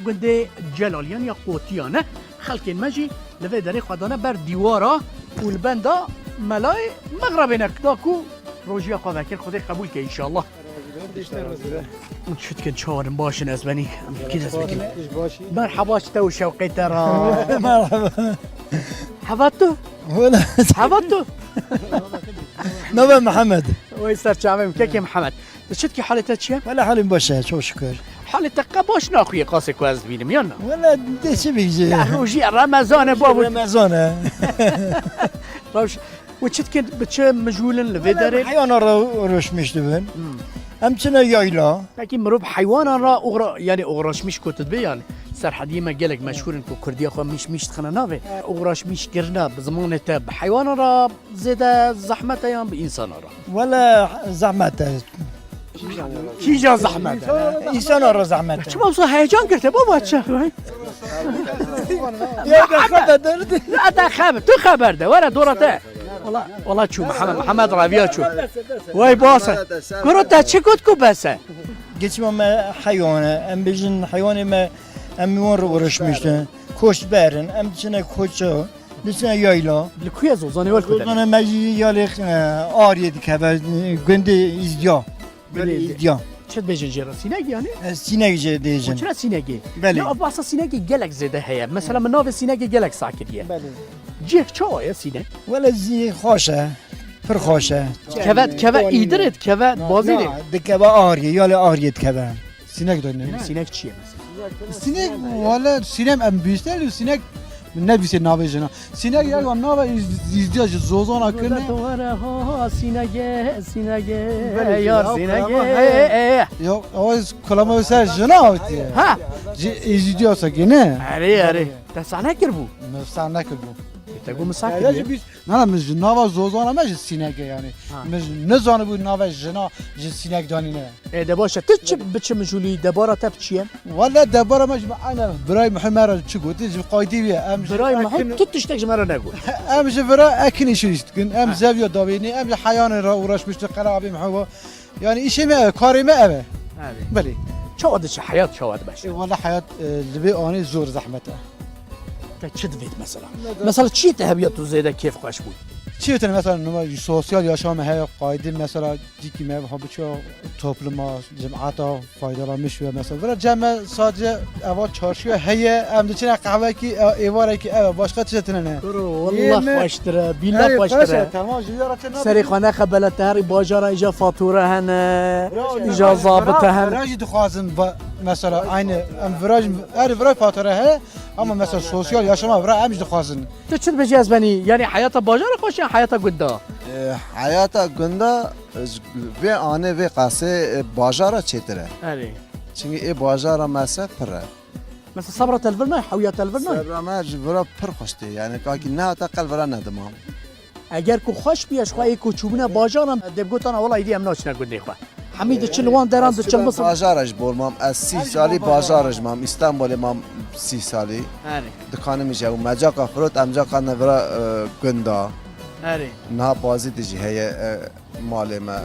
قد جلالیان یا قوتیانه خلق مجی لفه داری خدانه بر دیوارا والبندا ملای مغرب نکداکو روژی خواه وکر خودی قبول که انشاءالله شد که چهارم باشن از بنی كده اسمك مرحبا تو شوقي ترى مرحبا حفظته ولا حفظته نبى محمد ويصير شعبي كيك محمد شد كي حالتك شيء ولا حالي مباشر شو شكر حالتك باش ناخوي قاسي كواز بينم يلا ولا ديش بيجي روجي رمضان بابو رمضان روش وشد كي بتش مجهول لفيدري حيوان روش مشتبن امتنا يايلا لكن مروب حيوان را اغرا يعني اغراش مش كتب يعني سر حديمه قالك مشهور انكو كرديه خو مش تخنا نافي اغراش مش كرنا بزمان تاب حيوان را زيد زحمه يام بانسان را ولا زعمته كي جا زحمه انسان را زعمته شو بوصل هيجان قلت بابا تشا يا خبر درد لا خبر تو خبر ده ورا دورته والله شو محمد رابيا شو واي باسه كروتا تشكوتكو بس قلت ما حيوان ام بيجن حيوان ما ام وين روش مشتن كوش بارن ام تشنا كوشو لسنا يايلا لكويا زوزاني والكو انا ماجي يالك آريد كبر گنده ازدیا ازدیا چه بیشتر جرا سینگی یعنی؟ سینگی دیجن چرا سینگی؟ بله. نه واسه سینگی گلک زده هیا مثلا من ناو سینگی گلک ساکتیه بله جه چه سینگ؟ ولا زی خوشه پر خوشه كفت ایدرت كفت بازیره دکبا آریه یال آریت کبر Sinek dönüyor. سینگ چیه مثلا؟ Sinek valla sinek em büyüster sinek ne bir şey nabe jena. Sinek ya nabe izdiyac zozan akırne. ها سینگی بله. یار سینگی Yok o kalama ser jena avti. ها İzdiyorsa gene. اره تسانه کربو Mesela ne bu? تگو Ya مساکر biz ne biz nava zozan ama sinek yani. Biz ne zanı bu nava jena sinek danine. ده باشه تچ بچ مجولی دبارا تب چیه؟ Valla debara mecbur ana Bray Muhammed çıkıyor. Tiz qaydi bir em. برای ما تو تشتاق جمره نگو Em jevra ekin işi istkin. Em zevya davini em hayan ra uğraşmıştı qarabi mahva. Yani işime karime eve. هذه Beli. شو هذا حياة شو هذا باشه Valla hayat libi ani zor zahmete. تشد فيت مثلا چی تهبیات تو زیده کیف خوش بود Çiğten mesela numara sosyal yaşam heye qaydi mesela diki mev ha bu topluma cemaata faydalanmış ve mesela böyle cemme sadece eva çarşıya heye em de çine kahve ki evare ki eve başka çetine ne. والله خوشتره بالله خوشتره Tamam ziyaretine. سری خانه خبلت تهری باجارا ایجا فاتوره هنه ایجا ضابطه هن Viraj dixwazin mesela aynı em viraj her viraj fatura he ama mesela sosyal yaşama viraj em dixwazin. تو چه بجی از بنی یعنی حیات باجار خوش یا حیات گدا حیاتا گنده و آنه و قاسه باجارا چطوره آره چونکه ای باجارا مسه پره مثلا صبرت الفرنای حویات الفرنای سبرامه جورا پر خوشته یعنی که نه تا قلب را ندمام اگر کو خوش بیاش خواهی کو چوبونه باجارم دبگوتان والله ایدی ام ناچ نگودی خوا حمید چلوان دران دو چل مصر باجارش بولمام از 30 سالی باجارش مام استانبول مام 30 سالی آره دکانه میشه و مجاقا فروت امجا قانه ورا گنده آره نه بازی دیجی هی مال ما